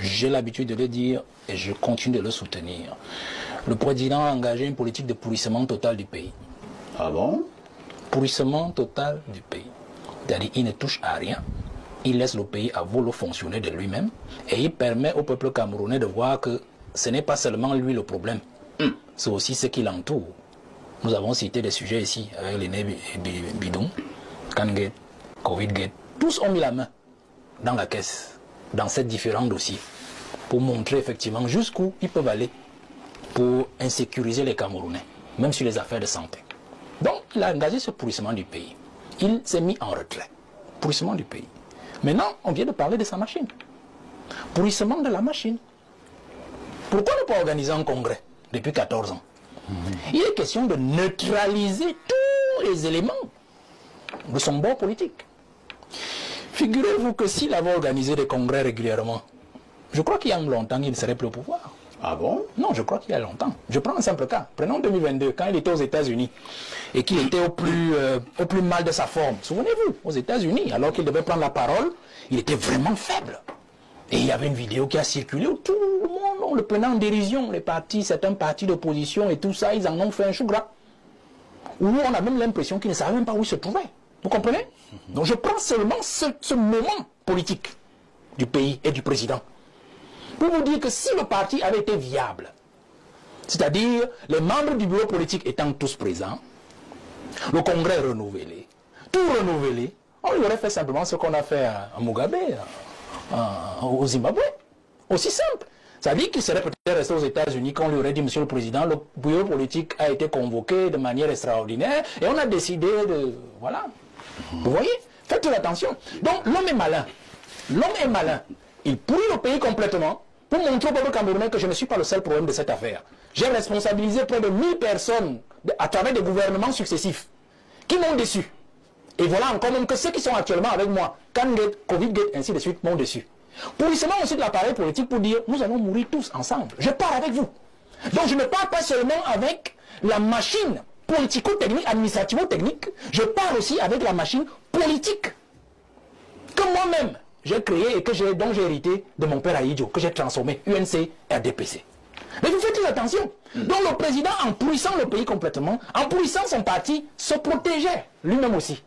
j'ai l'habitude de le dire et je continue de le soutenir. Le président a engagé une politique de pourrissement total du pays. Ah bon? Pourrissement total du pays. C'est-à-dire qu'il ne touche à rien. Il laisse le pays à vouloir fonctionner de lui-même et il permet au peuple camerounais de voir que ce n'est pas seulement lui le problème, c'est aussi ce qui l'entoure. Nous avons cité des sujets ici avec les nez bidons, Kangate, Covid-Gate. Tous ont mis la main dans la caisse, dans ces différents dossiers, pour montrer effectivement jusqu'où ils peuvent aller pour insécuriser les Camerounais, même sur les affaires de santé. Donc, il a engagé ce pourrissement du pays. Il s'est mis en retrait. Pourrissement du pays. Maintenant, on vient de parler de sa machine. Pourrissement de la machine. Pourquoi ne pas organiser un congrès depuis 14 ans? Il est question de neutraliser tous les éléments de son bord politique. Figurez-vous que s'il avait organisé des congrès régulièrement, je crois qu'il y a longtemps, il ne serait plus au pouvoir. Ah bon? Non, je crois qu'il y a longtemps. Je prends un simple cas. Prenons 2022, quand il était aux États-Unis et qu'il était au plus mal de sa forme. Souvenez-vous, aux États-Unis, alors qu'il devait prendre la parole, il était vraiment faible. Et il y avait une vidéo qui a circulé où tout le monde le prenait en dérision. Les partis, certains partis d'opposition et tout ça, ils en ont fait un chou gras. Où on a même l'impression qu'ils ne savaient même pas où ils se trouvaient. Vous comprenez? Donc je prends seulement ce moment politique du pays et du président pour vous dire que si le parti avait été viable, c'est-à-dire les membres du bureau politique étant tous présents, le congrès renouvelé, tout renouvelé, on lui aurait fait simplement ce qu'on a fait à Mugabe, au Zimbabwe. Aussi simple. C'est-à-dire qu'il serait peut-être resté aux États-Unis quand on lui aurait dit, Monsieur le Président, le bureau politique a été convoqué de manière extraordinaire et on a décidé de... Voilà. Vous voyez? Faites attention. Donc l'homme est malin. L'homme est malin. Il pourrit le pays complètement pour montrer au peuple camerounais que je ne suis pas le seul problème de cette affaire. J'ai responsabilisé près de 1000 personnes à travers des gouvernements successifs qui m'ont déçu. Et voilà encore même que ceux qui sont actuellement avec moi, Kangate, Covid-Gate, ainsi de suite, m'ont déçu. Pourrissement aussi de l'appareil politique pour dire, nous allons mourir tous ensemble. Je pars avec vous. Donc je ne pars pas seulement avec la machine politico-technique, administrativo-technique, je pars aussi avec la machine politique que moi-même j'ai créée et dont j'ai hérité de mon père Aïdjo, que j'ai transformé UNC RDPC. Mais vous faites attention. Donc le président, en pourrissant le pays complètement, en pourrissant son parti, se protégeait lui-même aussi.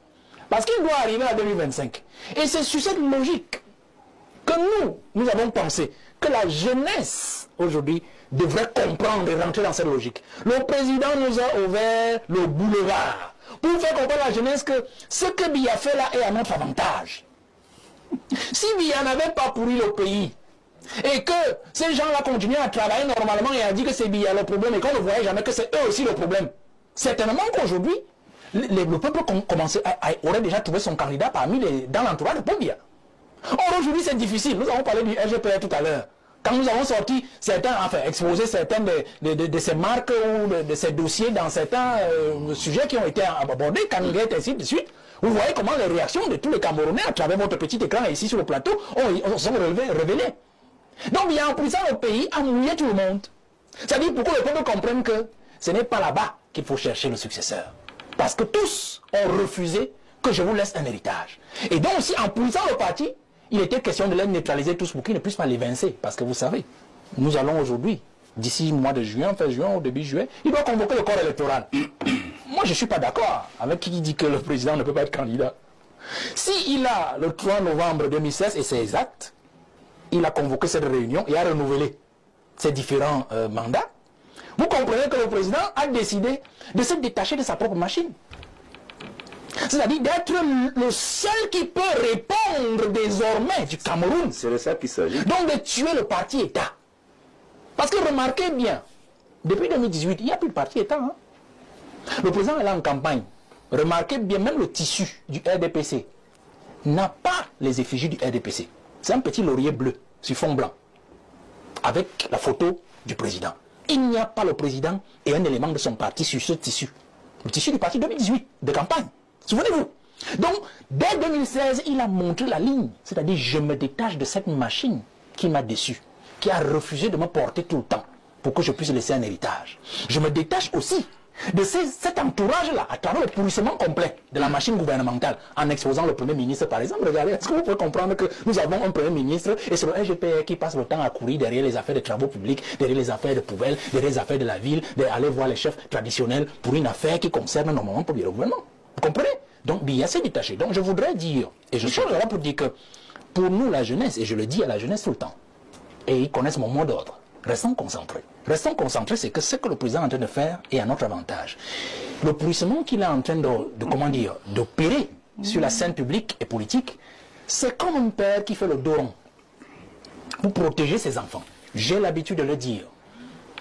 Parce qu'il doit arriver à 2025. Et c'est sur cette logique que nous avons pensé que la jeunesse aujourd'hui devrait comprendre et rentrer dans cette logique. Le président nous a ouvert le boulevard pour faire comprendre à la jeunesse que ce que Biya fait là est à notre avantage. Si Biya n'avait pas pourri le pays et que ces gens-là continuaient à travailler normalement et à dire que c'est Biya le problème et qu'on ne voyait jamais que c'est eux aussi le problème, certainement qu'aujourd'hui, le peuple aurait déjà trouvé son candidat dans l'entourage de Paul Biya. Or aujourd'hui c'est difficile. Nous avons parlé du RGPR tout à l'heure. Quand nous avons sorti certains, enfin exposé certains de ces marques ou de ces dossiers dans certains sujets qui ont été abordés, Kangate, ainsi de suite, vous voyez comment les réactions de tous les Camerounais à travers votre petit écran ici sur le plateau sont révélées. Donc il y a en prison le pays à mouiller tout le monde. C'est-à-dire pour que le peuple comprenne que ce n'est pas là-bas qu'il faut chercher le successeur. Parce que tous ont refusé que je vous laisse un héritage. Et donc aussi en poussant le parti, il était question de les neutraliser tous pour qu'ils ne puissent pas l'évincer. Parce que vous savez, nous allons aujourd'hui, d'ici le mois de juin, fin juin, au début juillet, il doit convoquer le corps électoral. Moi, je ne suis pas d'accord avec qui dit que le président ne peut pas être candidat. S'il a le 3 novembre 2016, et c'est exact, il a convoqué cette réunion et a renouvelé ses différents mandats, vous comprenez que le président a décidé de se détacher de sa propre machine. C'est-à-dire d'être le seul qui peut répondre désormais du Cameroun. C'est de ça qu'il s'agit. Donc de tuer le parti-État. Parce que remarquez bien, depuis 2018, il n'y a plus de parti-État. Hein? Le président est là en campagne. Remarquez bien, même le tissu du RDPC n'a pas les effigies du RDPC. C'est un petit laurier bleu sur fond blanc, avec la photo du président. Il n'y a pas le président et un élément de son parti sur ce tissu. Le tissu du parti 2018, de campagne. Souvenez-vous. Donc, dès 2016, il a montré la ligne. C'est-à-dire, je me détache de cette machine qui m'a déçu, qui a refusé de me porter tout le temps pour que je puisse laisser un héritage. Je me détache aussi de cet entourage-là, à travers le pourrissement complet de la machine gouvernementale, en exposant le Premier ministre, par exemple. Regardez, est-ce que vous pouvez comprendre que nous avons un Premier ministre et c'est le SGPR qui passe le temps à courir derrière les affaires de travaux publics, derrière les affaires de poubelles, derrière les affaires de la ville, d'aller voir les chefs traditionnels pour une affaire qui concerne normalement pour le gouvernement. Vous comprenez? Donc, il y a assez détaché. Donc, je voudrais dire, et je suis là pour dire que pour nous, la jeunesse, et je le dis à la jeunesse tout le temps, et ils connaissent mon mot d'ordre, restons concentrés. Restons concentrés, c'est que ce que le président est en train de faire est à notre avantage. Le pourrissement qu'il est en train d'opérer sur la scène publique et politique, c'est comme un père qui fait le dos rond pour protéger ses enfants. J'ai l'habitude de le dire.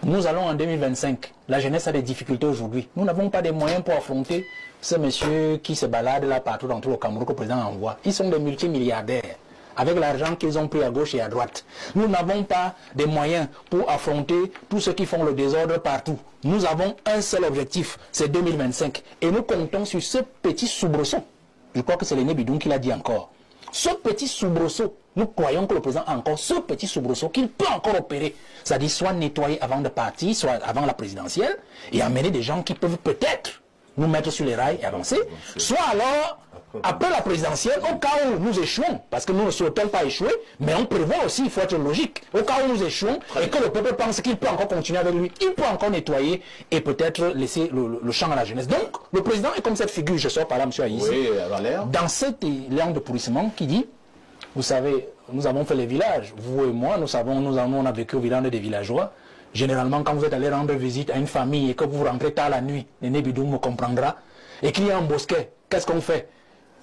Nous allons en 2025. La jeunesse a des difficultés aujourd'hui. Nous n'avons pas des moyens pour affronter ce monsieur qui se balade là partout dans tout le Cameroun que le président envoie. Ils sont des multimilliardaires, avec l'argent qu'ils ont pris à gauche et à droite. Nous n'avons pas des moyens pour affronter tous ceux qui font le désordre partout. Nous avons un seul objectif, c'est 2025. Et nous comptons sur ce petit soubresaut. Je crois que c'est l'aîné Bidoun qui l'a dit encore. Ce petit soubresaut, nous croyons que le président a encore ce petit soubresaut qu'il peut encore opérer. C'est-à-dire soit nettoyer avant de partir, soit avant la présidentielle, et amener des gens qui peuvent peut-être nous mettre sur les rails et avancer, soit alors, après la présidentielle, au cas où nous échouons, parce que nous ne souhaitons pas échouer, mais on prévoit aussi, il faut être logique, au cas où nous échouons, et que le peuple pense qu'il peut encore continuer avec lui, il peut encore nettoyer et peut-être laisser le champ à la jeunesse. Donc, le président est comme cette figure, je sors par là, M. Aïssi, dans cet élan de pourrissement qui dit, vous savez, nous avons fait les villages, vous et moi, on a vécu au village des villageois. Généralement, quand vous êtes allé rendre visite à une famille et que vous rentrez tard la nuit, l'aîné Bidoum me comprendra, et qu'il y a un bosquet, qu'est-ce qu'on fait?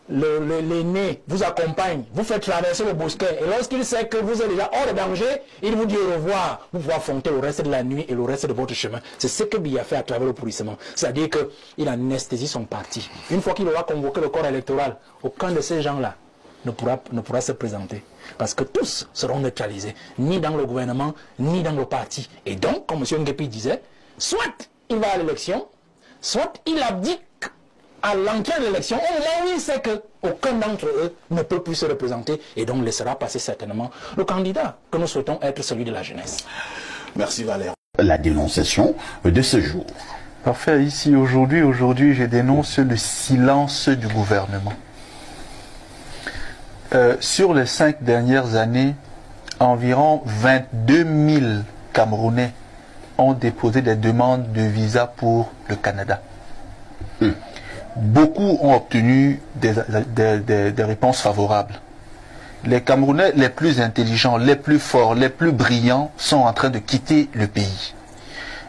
L'aîné vous accompagne, vous fait traverser le bosquet, et lorsqu'il sait que vous êtes déjà hors de danger, il vous dit au revoir, vous pouvez affronter le reste de la nuit et le reste de votre chemin. C'est ce que Biya a fait à travers le pourrissement. C'est-à-dire qu'il anesthésie son parti. Une fois qu'il aura convoqué le corps électoral, aucun de ces gens-là ne pourra se présenter. Parce que tous seront neutralisés, ni dans le gouvernement, ni dans le parti. Et donc, comme M. Nguepi disait, soit il va à l'élection, soit il abdique à l'entrée de l'élection, au moment où il sait qu'aucun d'entre eux ne peut plus se représenter, et donc laissera passer certainement le candidat que nous souhaitons être celui de la jeunesse. Merci Valère. La dénonciation de ce jour. Parfait, ici aujourd'hui je dénonce le silence du gouvernement. Sur les 5 dernières années, environ 22 000 Camerounais ont déposé des demandes de visa pour le Canada. Beaucoup ont obtenu des réponses favorables. Les Camerounais les plus intelligents, les plus forts, les plus brillants sont en train de quitter le pays.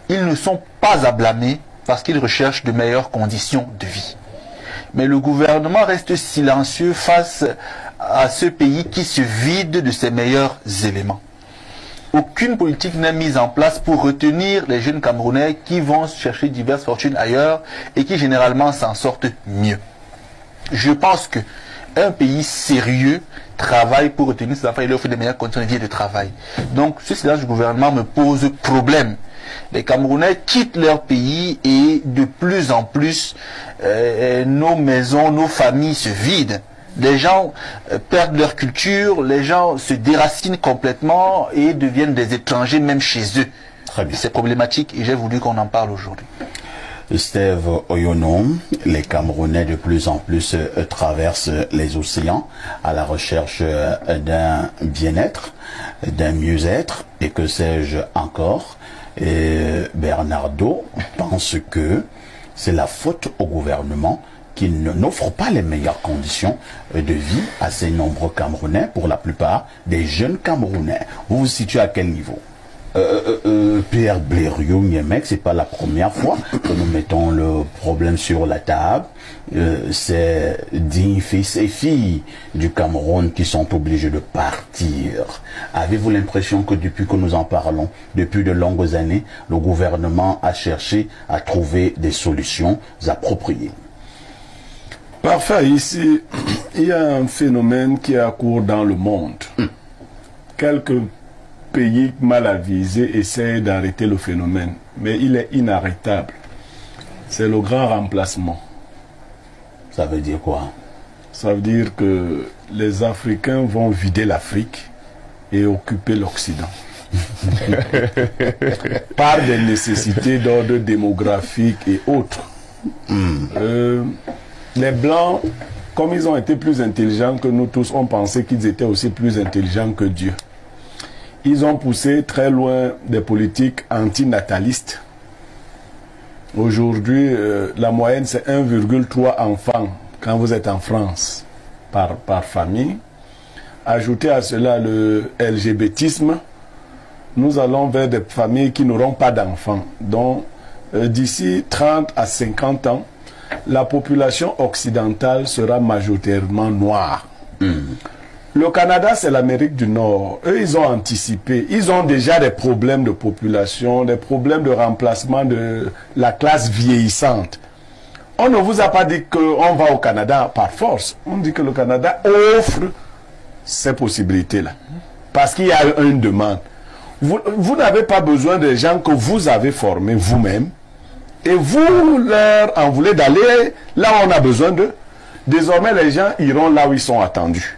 Ils ne sont pas à blâmer parce qu'ils recherchent de meilleures conditions de vie. Mais le gouvernement reste silencieux face à ce pays qui se vide de ses meilleurs éléments. Aucune politique n'est mise en place pour retenir les jeunes Camerounais qui vont chercher diverses fortunes ailleurs et qui généralement s'en sortent mieux. Je pense que un pays sérieux travaille pour retenir ses enfants et leur offrir des meilleures conditions de vie et de travail. Donc ce silence du gouvernement me pose problème. Les Camerounais quittent leur pays et de plus en plus nos maisons, nos familles se vident. Les gens perdent leur culture, les gens se déracinent complètement et deviennent des étrangers même chez eux. Très bien. C'est problématique et j'ai voulu qu'on en parle aujourd'hui. Steve Oyono, les Camerounais de plus en plus traversent les océans à la recherche d'un bien-être, d'un mieux-être et que sais-je encore. Et Bernardo pense que c'est la faute au gouvernement qui n'offre pas les meilleures conditions de vie à ces nombreux Camerounais, pour la plupart des jeunes Camerounais. Vous vous situez à quel niveau? Pierre Blériot-Niemek, c'est pas la première fois que nous mettons le problème sur la table. C'est 10 fils et filles du Cameroun qui sont obligés de partir. Avez-vous l'impression que depuis que nous en parlons, depuis de longues années, le gouvernement a cherché à trouver des solutions appropriées? Parfait, ici, il y a un phénomène qui est à court dans le monde. Quelques pays mal avisés essayent d'arrêter le phénomène, mais il est inarrêtable. C'est le grand remplacement. Ça veut dire quoi? Ça veut dire que les Africains vont vider l'Afrique et occuper l'Occident. par des nécessités d'ordre démographique et autres. Les Blancs, comme ils ont été plus intelligents que nous tous, on pensait qu'ils étaient aussi plus intelligents que Dieu. Ils ont poussé très loin des politiques antinatalistes. Aujourd'hui, la moyenne, c'est 1,3 enfants quand vous êtes en France par famille. Ajoutez à cela le LGBTisme, nous allons vers des familles qui n'auront pas d'enfants. Donc, d'ici 30 à 50 ans, la population occidentale sera majoritairement noire. Le Canada, c'est l'Amérique du Nord. Eux, ils ont anticipé. Ils ont déjà des problèmes de population, des problèmes de remplacement de la classe vieillissante. On ne vous a pas dit qu'on va au Canada par force. On dit que le Canada offre ces possibilités-là. Parce qu'il y a une demande. Vous n'avez pas besoin des gens que vous avez formés vous-même. Et vous leur en voulez d'aller là où on a besoin d'eux. Désormais, les gens iront là où ils sont attendus.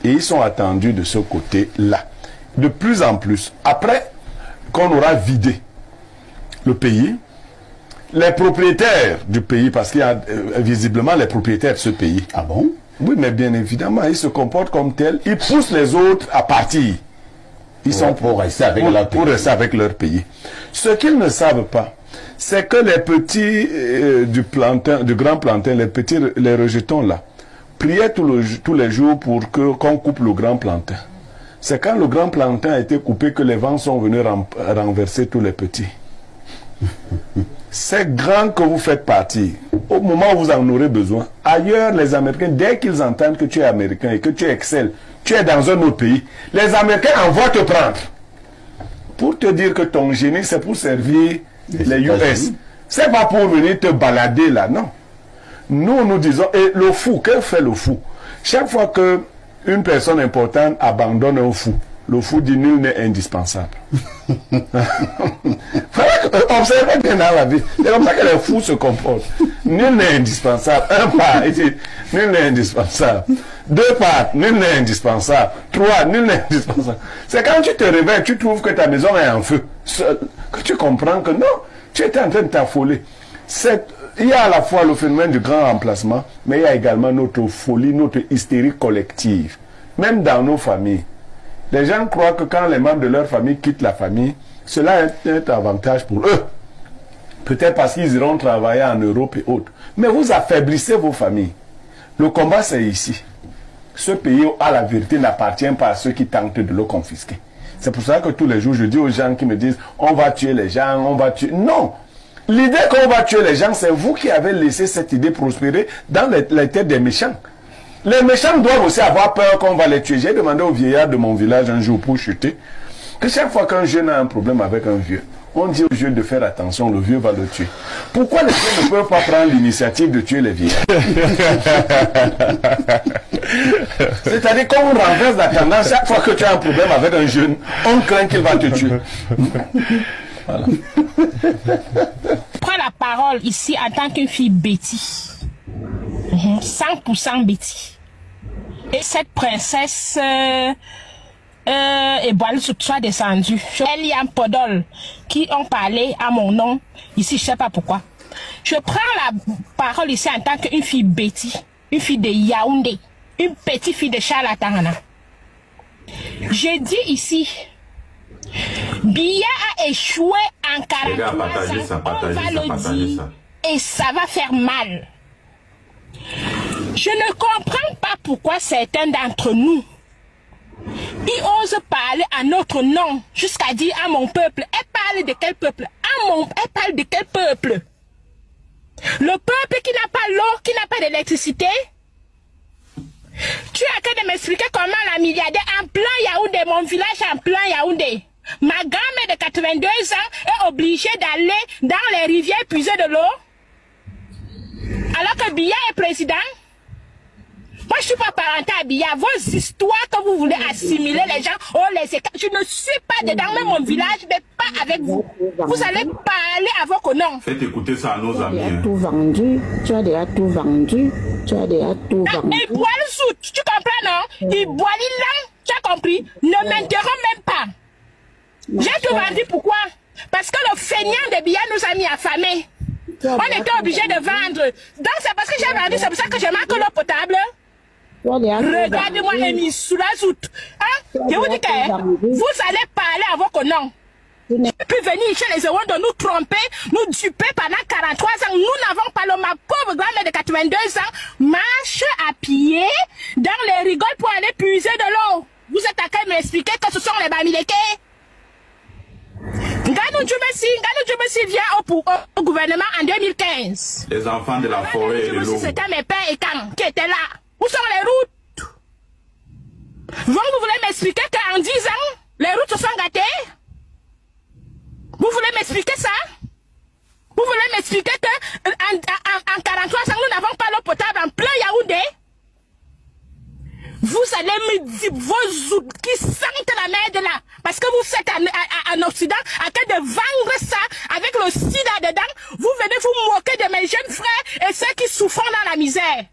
Et ils sont attendus de ce côté-là. De plus en plus. Après qu'on aura vidé le pays, les propriétaires du pays, parce qu'il y a visiblement les propriétaires de ce pays. Ah bon? Oui, mais bien évidemment, ils se comportent comme tels. Ils poussent les autres à partir. Ils sont pour rester avec leur pays. Pour rester avec leur pays. Ce qu'ils ne savent pas, c'est que les petits du grand plantain, les petits, les rejetons là, priaient tous les jours pour qu'on coupe le grand plantain. C'est quand le grand plantain a été coupé que les vents sont venus renverser tous les petits. C'est grand que vous faites partie. Au moment où vous en aurez besoin. Ailleurs, les Américains, dès qu'ils entendent que tu es américain et que tu excelles, tu es dans un autre pays, les Américains envoient te prendre. Pour te dire que ton génie, c'est pour servir les US. C'est pas pour venir te balader là, non. Nous, nous disons, et le fou, que fait le fou? Chaque fois que une personne importante abandonne un fou, le fou dit nul n'est indispensable. Observez bien dans la vie. C'est comme ça que les fous se comportent. Nul n'est indispensable. Un pas, il dit nul n'est indispensable. Deux pas, nul n'est indispensable. Trois, nul n'est indispensable. C'est quand tu te réveilles, tu trouves que ta maison est en feu, que tu comprends que non, tu étais en train de t'affoler. Il y a à la fois le phénomène du grand remplacement, mais il y a également notre folie, notre hystérie collective. Même dans nos familles. Les gens croient que quand les membres de leur famille quittent la famille, cela est un avantage pour eux. Peut-être parce qu'ils iront travailler en Europe et autres. Mais vous affaiblissez vos familles. Le combat, c'est ici. Ce pays, à la vérité, n'appartient pas à ceux qui tentent de le confisquer. C'est pour ça que tous les jours, je dis aux gens qui me disent « on va tuer les gens, on va tuer... » Non! L'idée qu'on va tuer les gens, c'est vous qui avez laissé cette idée prospérer dans les têtes des méchants. Les méchants doivent aussi avoir peur qu'on va les tuer. J'ai demandé au vieillard de mon village un jour pour chuter que chaque fois qu'un jeune a un problème avec un vieux, on dit au jeune de faire attention, le vieux va le tuer. Pourquoi les jeunes ne peuvent pas prendre l'initiative de tuer les vieillards? C'est-à-dire qu'on renverse la tendance. Chaque fois que tu as un problème avec un jeune, on craint qu'il va te tuer. Voilà. Prends la parole ici en tant qu'une fille Betty. 100% Betty. Et cette princesse Eboile soit descendue. Eliam Podol, qui ont parlé à mon nom, ici je ne sais pas pourquoi. Je prends la parole ici en tant qu'une fille Betty, une fille de Yaoundé, une petite fille de Charlatana. Je dis ici, Biya a échoué en 43 ans, on va le dire, et ça va faire mal. Je ne comprends pas pourquoi certains d'entre nous, ils osent parler à notre nom, jusqu'à dire à mon peuple. Elle parle de quel peuple? Elle parle de quel peuple? Le peuple qui n'a pas l'eau, qui n'a pas d'électricité? Tu as qu'à m'expliquer comment la milliardaire en plein Yaoundé, mon village en plein Yaoundé, ma grand-mère de 82 ans est obligée d'aller dans les rivières puiser de l'eau? Alors que Biya est président? Moi, je ne suis pas parental à Biya. Vos histoires que vous voulez assimiler les gens, je ne suis pas dedans, même mon village, mais pas avec vous. Vous allez parler à vos connards. Faites écouter ça à nos amis. Tu as tout vendu, tu as déjà tout vendu, tu as déjà tout vendu. Il boit le sou, tu comprends, non? Il boit l'île, tu as compris? Ne m'interromps même pas. tout vendu, pourquoi? Parce que le feignant de Biya nous a mis affamés. On était obligé de vendre. Donc c'est parce que j'ai vendu, c'est pour ça que je manque l'eau potable. Regardez-moi Amy sous la soute. Hein? Je vous dis que vous allez parler à vos connards. Vous pouvez venir chez les Rwandais de nous tromper, nous duper pendant 43 ans. Nous n'avons pas l'eau. Ma pauvre grand-mère de 82 ans marche à pied dans les rigoles pour aller puiser de l'eau. Vous êtes à train de m'expliquer que ce sont les Bamileke. Nganou Djumesi vient au gouvernement en 2015. Les enfants de la forêt et de l'eau. C'était mes pères et Kang qui étaient là. Où sont les routes? Vous voulez m'expliquer qu'en 10 ans, les routes se sont gâtées? Vous voulez m'expliquer ça? Vous voulez m'expliquer qu'en 43 ans, nous n'avons pas l'eau potable en plein Yaoundé? Vous allez me dire vos outils qui sentent la merde là. Parce que vous êtes en Occident, à train de vendre ça avec le sida dedans. Vous venez vous moquer de mes jeunes frères et ceux qui souffrent dans la misère.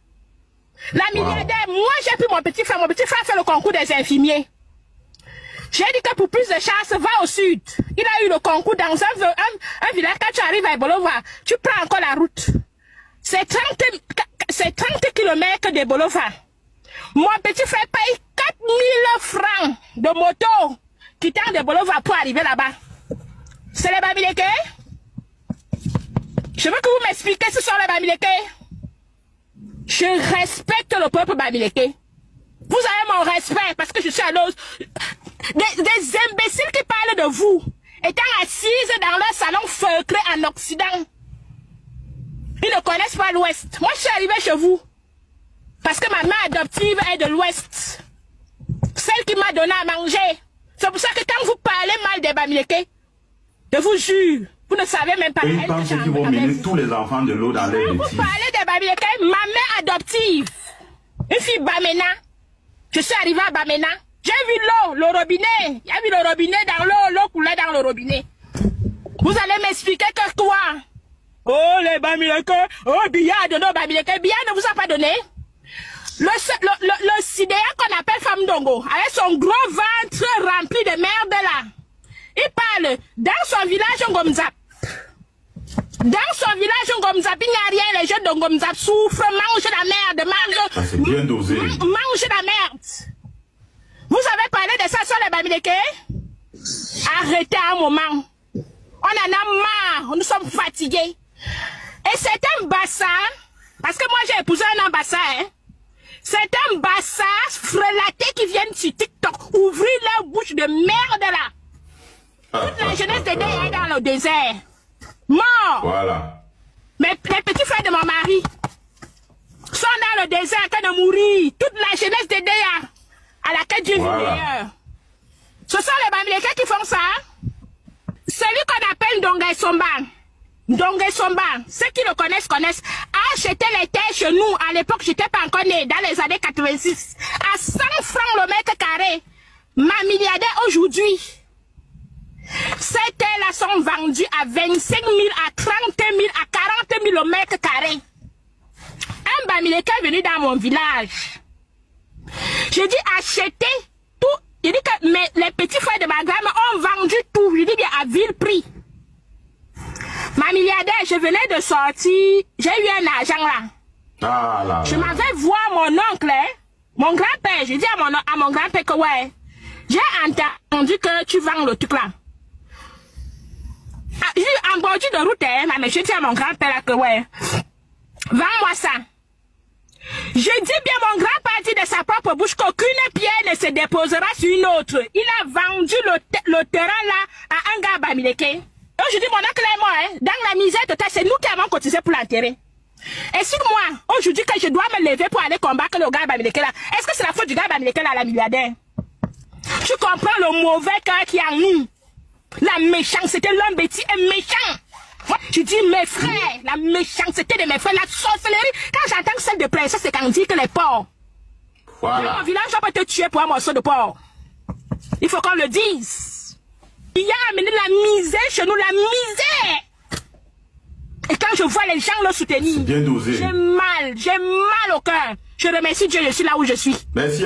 La milliardaire, moi j'ai pris mon petit frère fait le concours des infirmiers. J'ai dit que pour plus de chance, va au sud. Il a eu le concours dans un village. Quand tu arrives à Bolova, tu prends encore la route. C'est 30 km de Bolova. Mon petit frère paye 4000 francs de moto quittant de Bolova pour arriver là-bas. C'est les Bamileke? Je veux que vous m'expliquiez ce sont les Bamileke. Je respecte le peuple Bamileke. Vous avez mon respect parce que je suis à l'os. Des imbéciles qui parlent de vous, étant assises dans leur salon feutré en Occident. Ils ne connaissent pas l'Ouest. Moi, je suis arrivée chez vous. Parce que ma mère adoptive est de l'Ouest. Celle qui m'a donné à manger. C'est pour ça que quand vous parlez mal des Bamileke, je vous jure, vous ne savez même pas. Ils pensent qu'ils vont mener tous les enfants de l'eau dans les bêtises. Vous parlez des Bamileke, ma mère adoptive, une fille Bamena. Je suis arrivée à Bamena. J'ai vu l'eau, le robinet. Il y a vu le robinet dans l'eau, l'eau coulait dans le robinet. Vous allez m'expliquer que quoi? Oh, les Bamileke, oh, Biya a donné aux Bamileke. Biya ne vous a pas donné? Le sidéa qu'on appelle Femme Dongo, avec son gros ventre rempli de merde là. Il parle dans son village Ngomzap. Dans son village Ngomzap, il n'y a rien. Les jeunes de Ngomzap souffrent, mangent la merde, mangent. C'est bien dosé. Mangent la merde. Vous avez parlé de ça sur les Bamileke? Arrêtez un moment. On en a marre. Nous sommes fatigués. Et c'est un bassin, parce que moi j'ai épousé un bassin, hein. C'est un bassin frelaté qui viennent sur TikTok ouvrir leur bouche de merde là. Toute la jeunesse de Déa est dans le désert. Mort. Voilà. Mais les petits frères de mon mari sont dans le désert en train de mourir. Toute la jeunesse de Déa à la quête d'une vie meilleure. Ce sont les Bamileke qui font ça. Celui qu'on appelle Ndonga Somba. Ndonga Somba, ceux qui le connaissent, a acheté les terres chez nous. À l'époque, j'étais pas encore né, dans les années 86. À 100 francs le mètre carré. Ma milliardaire aujourd'hui. Ces terres-là sont vendues à 25 000, à 30 000, à 40 000 le mètre carré. Un Bamileke est venu dans mon village. J'ai dit acheter tout. Il dit que les petits frères de ma grand-mère ont vendu tout. Je dis bien à vil prix. Ma milliardaire, je venais de sortir. J'ai eu un argent là. Ah, là je m'avais voir mon oncle, hein, mon grand-père. J'ai dit à mon grand-père que ouais, j'ai entendu que tu vends le truc là. J'ai en bordure de route, hein, mais je dis à mon grand-père là que ouais, vends-moi ça. Je dis bien mon grand-père dit de sa propre bouche qu'aucune pierre ne se déposera sur une autre. Il a vendu le terrain là à un gars Bamileke. Donc je dis mon oncle et moi, hein, dans la misère totale, c'est nous qui avons cotisé pour l'enterrer. Et si moi, aujourd'hui que je dois me lever pour aller combattre le gars Bamileke là, est-ce que c'est la faute du gars Bamileke là, la milliardaire? Je comprends le mauvais cœur qui a en nous. La méchanceté, l'homme bêtis est méchant. Je dis mes frères, la méchanceté de mes frères, la sorcellerie. Quand j'entends celle de princesse, c'est quand on dit que les porcs. Voilà. Dans mon village, on peut te tuer pour un morceau de porc. Il faut qu'on le dise. Il y a amené la misère chez nous, la misère. Et quand je vois les gens le soutenir, j'ai mal au cœur. Je remercie Dieu, je suis là où je suis. Merci.